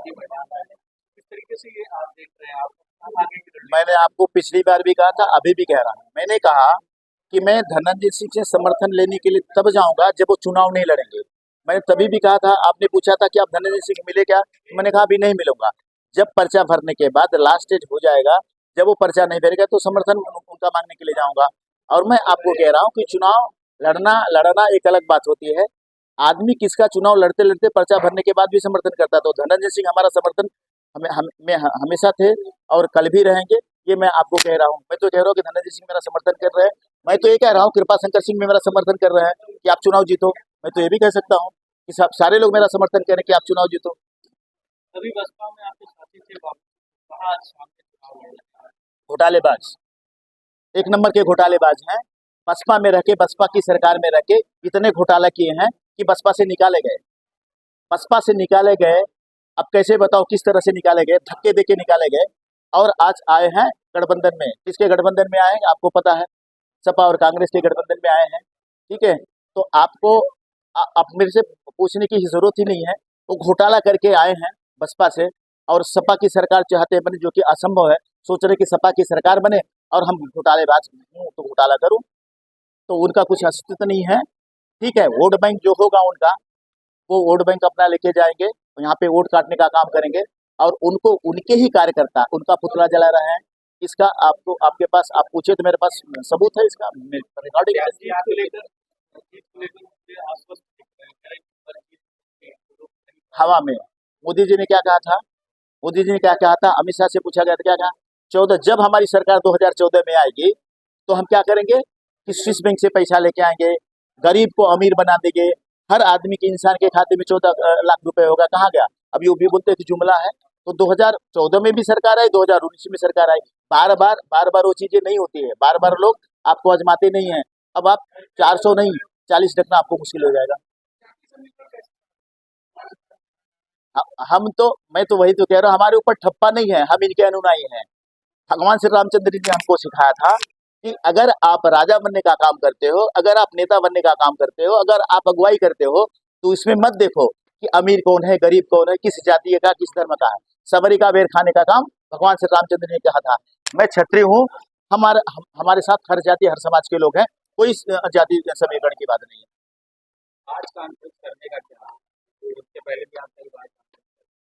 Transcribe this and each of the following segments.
ये मैदान में किस तरीके से ये आप देख रहे हैं, आप कब आगे की रणनीति? मैंने आपको पिछली बार भी कहा था, अभी भी कह रहा हूँ। मैंने कहा कि मैं धनंजय सिंह से समर्थन लेने के लिए तब जाऊंगा जब वो चुनाव नहीं लड़ेंगे। मैंने तभी भी कहा था, आपने पूछा था कि आप धनंजय सिंह मिले क्या, मैंने कहा अभी नहीं मिलूंगा। जब पर्चा भरने के बाद लास्ट स्टेज हो जाएगा, जब वो पर्चा नहीं भरेगा तो समर्थन उनका मांगने के लिए जाऊंगा। और मैं आपको कह रहा हूँ कि चुनाव लड़ना लड़ना एक अलग बात होती है। आदमी किसका चुनाव लड़ते लड़ते पर्चा भरने के बाद भी समर्थन करता है, तो धनंजय सिंह हमारा समर्थन में हमेशा थे और कल भी रहेंगे। ये मैं आपको कह रहा हूँ। मैं तो कह रहा हूँ कि धनंजय सिंह मेरा समर्थन कर रहे हैं। मैं तो ये कह रहा हूँ कृपा शंकर सिंह भी मेरा समर्थन कर रहे हैं कि आप चुनाव जीतो। मैं तो ये भी कह सकता हूँ कि सब सारे लोग मेरा समर्थन करें कि आप चुनाव जीतो। अभी बसपा में आपके साथी थे बाबू, कहाँ आज शाम के चुनाव लड़ रहे हैं? घोटालेबाज, एक नंबर के घोटालेबाज हैं। बसपा में रह के, बसपा की सरकार में रह के इतने घोटाला किए हैं कि बसपा से निकाले गए। बसपा से निकाले गए। अब कैसे बताओ किस तरह से निकाले गए, धक्के दे के निकाले गए। और आज आए हैं गठबंधन में। किसके गठबंधन में आए हैं आपको पता है, सपा और कांग्रेस के गठबंधन में आए हैं। ठीक है, तो आपको अब मेरे से पूछने की जरूरत ही नहीं है। वो घोटाला करके आए हैं बसपा से, और सपा की सरकार चाहते बने, जो कि असंभव है। सोच रहे कि सपा की सरकार बने और हम घोटालेबाज हूँ तो घोटाला करूं, तो उनका कुछ अस्तित्व नहीं है। ठीक है, वोट बैंक जो होगा उनका, वो वोट बैंक अपना लेके जाएंगे, यहाँ पे वोट काटने का काम करेंगे। और उनको उनके ही कार्यकर्ता उनका पुतला जला रहे हैं। इसका आपको, आपके पास आप पूछे तो मेरे पास सबूत है इसका, रिकॉर्डिंग क्या है। जीत को लेकर मुझे आश्वस्त दिख रहे हैं, कह रहे हैं कि पर जीत के लोग नहीं हवा में मोदी जी ने क्या कहा था, मोदी जी ने क्या कहा था, अमित शाह से पूछा गया था क्या कहा, 14 जब हमारी सरकार 2014 में आएगी तो हम क्या करेंगे कि स्विस बैंक से पैसा लेके आएंगे, गरीब को अमीर बना देंगे, हर आदमी के, इंसान के खाते में 14 लाख रुपए होगा। कहाँ गया, अभी वो भी बोलते हैं कि जुमला है। तो 2014 में भी सरकार आई, 2019 में सरकार आई। बार बार वो चीजें नहीं होती है, बार बार लोग आपको आजमाते नहीं है। अब आप 400 नहीं 40 रखना आपको मुश्किल हो जाएगा। हम तो, मैं तो वही तो कह रहा हूँ, हमारे ऊपर ठप्पा नहीं है, हम इनके अनुयायी हैं। भगवान श्री रामचंद्र जी ने हमको सिखाया था कि अगर आप राजा बनने का काम करते हो, अगर आप नेता बनने का काम करते हो, अगर आप अगुवाई करते हो, तो इसमें मत देखो कि अमीर कौन है, गरीब कौन है, किस जाति का, किस धर्म का है। सबरी का बेर खाने का काम भगवान श्री रामचंद्र ने कहा था। मैं क्षत्रिय हूँ, हमारे साथ हर जाति हर समाज के लोग हैं, कोई जाति समीकरण की बात नहीं है। आज कॉन्फ्रेंस करने का क्या है? तो इससे पहले भी आप कई बार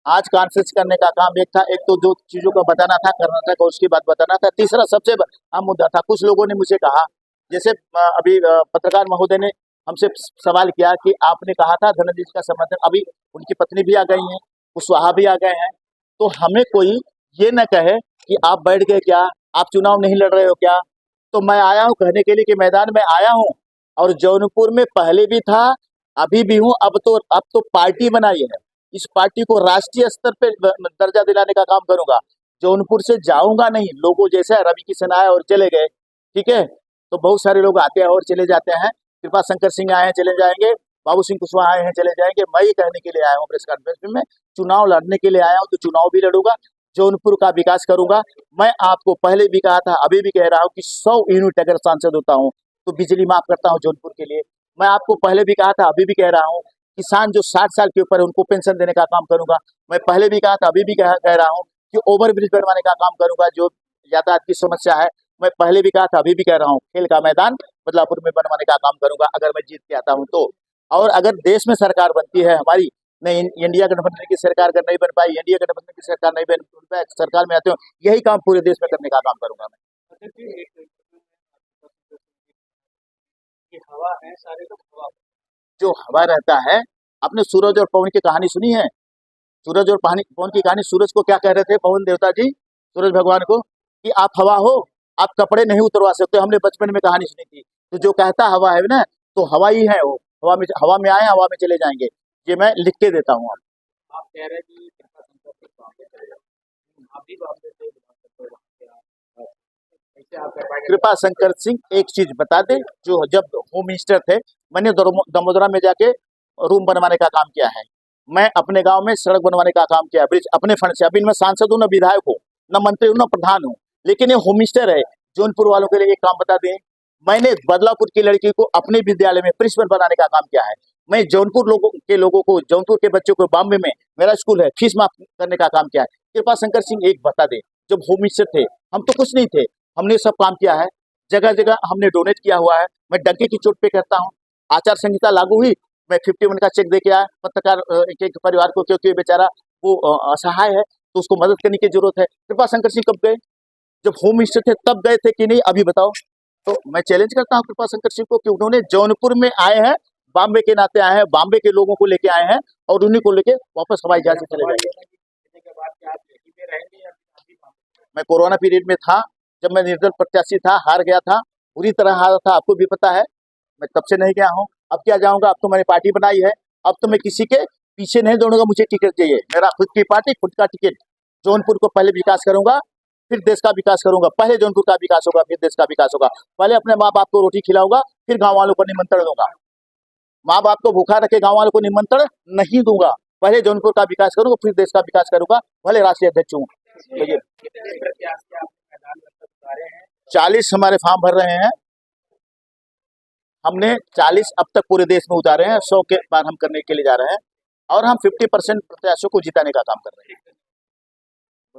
आज कॉन्फ्रेंस करने का काम एक था, एक तो जो चीजों का बताना था, करना था, और उसकी बात बताना था। तीसरा सबसे अहम मुद्दा था, कुछ लोगों ने मुझे कहा, जैसे अभी पत्रकार महोदय ने हमसे सवाल किया कि आपने कहा था धनंजय जी का समर्थन, अभी उनकी पत्नी भी आ गई हैं, कुशवाहा भी आ गए हैं, तो हमें कोई ये न कहे कि आप बैठ गए क्या, आप चुनाव नहीं लड़ रहे हो क्या। तो मैं आया हूँ कहने के लिए कि मैदान में आया हूँ, और जौनपुर में पहले भी था, अभी भी हूँ। अब तो पार्टी बनाई है, इस पार्टी को राष्ट्रीय स्तर पे दर्जा दिलाने का काम करूंगा। जौनपुर से जाऊंगा नहीं, लोगों जैसे रवि किशन आए और चले गए। ठीक है, तो बहुत सारे लोग आते हैं और चले जाते हैं। कृपा शंकर सिंह आए हैं, चले जाएंगे, बाबू सिंह कुशवाहा आए हैं, चले जाएंगे। मैं ये कहने के लिए आया हूँ प्रेस कॉन्फ्रेंस में, चुनाव लड़ने के लिए आया हूँ, तो चुनाव भी लड़ूंगा, जौनपुर का विकास करूंगा। मैं आपको पहले भी कहा था, अभी भी कह रहा हूँ कि 100 यूनिट अगर सांसद होता हूँ तो बिजली माफ करता हूँ जौनपुर के लिए। मैं आपको पहले भी कहा था, अभी भी कह रहा हूँ, किसान जो 60 साल के ऊपर है उनको पेंशन देने का काम करूंगा। मैं पहले भी कहा था, अभी भी कह रहा हूँ कि ओवर ब्रिज बनवाने का काम करूंगा, जो यातायात की समस्या है। मैं पहले भी कहा था, अभी भी कह रहा हूँ, खेल का मैदान बदलापुर में बनवाने का काम करूंगा अगर मैं जीत के आता हूँ तो। और अगर देश में सरकार बनती है हमारी, नहीं इंडिया गठबंधन की सरकार अगर नहीं बन पाई, एनडीए गठबंधन की सरकार नहीं बन पाई, सरकार में आते हो, यही काम पूरे देश में करने का काम करूंगा मैं। बताते हैं कि हवा है, सारे लोग हवा जो हवा रहता है, आपने सूरज और पवन की कहानी सुनी है? सूरज और पवन की कहानी, सूरज को क्या कह रहे थे पवन देवता जी, सूरज भगवान को, कि आप हवा हो, आप कपड़े नहीं उतरवा सकते। हमने बचपन में कहानी सुनी थी। तो जो कहता हवा है ना, तो हवा ही है वो, हवा में आए, हवा में चले जाएंगे। ये मैं लिख के देता हूँ। आप कह रहे हैं कि कृपा शंकर सिंह बॉम्बे चले जाओ, आप भी बॉम्बे से बिलोंग करते हो, वहाँ के आप कैसे आप कर पाएंगे? कृपा शंकर सिंह एक चीज बता दे, जो जब होम मिनिस्टर थे, मैंने दमोदरा में जाके रूम बनवाने का काम किया है। मैं अपने गांव में सड़क बनवाने का काम किया, ब्रिज अपने फंड से। अभी मैं सांसद हूँ, न विधायक हूँ, न मंत्री हूँ, न प्रधान हूँ, लेकिन ये होम मिनिस्टर है। जौनपुर वालों के लिए एक काम बता दें, मैंने बदलापुर की लड़की को अपने विद्यालय में प्रिंसिपल बनाने का काम किया है। मैं जौनपुर को जौनपुर के बच्चों को बॉम्बे में मेरा स्कूल है, फीस माफ करने का काम किया है। कृपा शंकर सिंह एक बता दे, जब होम मिनिस्टर थे हम तो कुछ नहीं थे, हमने सब काम किया है, जगह जगह हमने डोनेट किया हुआ है। मैं डंके की चोट पे कहता हूँ, आचार संहिता लागू हुई, मैं 51 का चेक दे के आया पत्रकार एक परिवार को, क्योंकि बेचारा वो असहाय है तो उसको मदद करने की जरूरत है। कृपा शंकर सिंह कब गए? जब होम मिनिस्टर थे तब गए थे कि नहीं, अभी बताओ। तो मैं चैलेंज करता हूँ कृपा शंकर सिंह को कि उन्होंने जौनपुर में आए हैं, बॉम्बे के नाते आए हैं, बॉम्बे के लोगों को लेके आए हैं और उन्हीं को लेके वापस हवाई जहाज से चले जाएंगे। मैं कोरोना पीरियड में था, जब मैं निर्दल प्रत्याशी था, हार गया था, बुरी तरह हारा था, आपको भी पता है। मैं तब से नहीं गया हूँ, अब क्या जाऊंगा? अब तो मैंने पार्टी बनाई है, अब तो मैं किसी के पीछे नहीं दौड़ूंगा, मुझे टिकट चाहिए, मेरा खुद की पार्टी, खुद का टिकट। जौनपुर को पहले विकास करूंगा, फिर देश का विकास करूंगा। पहले जौनपुर का विकास होगा, फिर देश का विकास होगा। पहले अपने माँ बाप को रोटी खिलाऊंगा, फिर गाँव वालों को निमंत्रण दूंगा। माँ बाप को भूखा रखे गाँव वालों को निमंत्रण नहीं दूंगा। पहले जौनपुर का विकास करूंगा, फिर देश का विकास करूंगा, भले राष्ट्रीय अध्यक्ष हूँ। 40 हमारे फॉर्म भर रहे हैं, हमने 40 अब तक पूरे देश में उतारे हैं, 100 के बार हम करने के लिए जा रहे हैं और हम 50% प्रत्याशियों को जिताने का काम कर रहे हैं।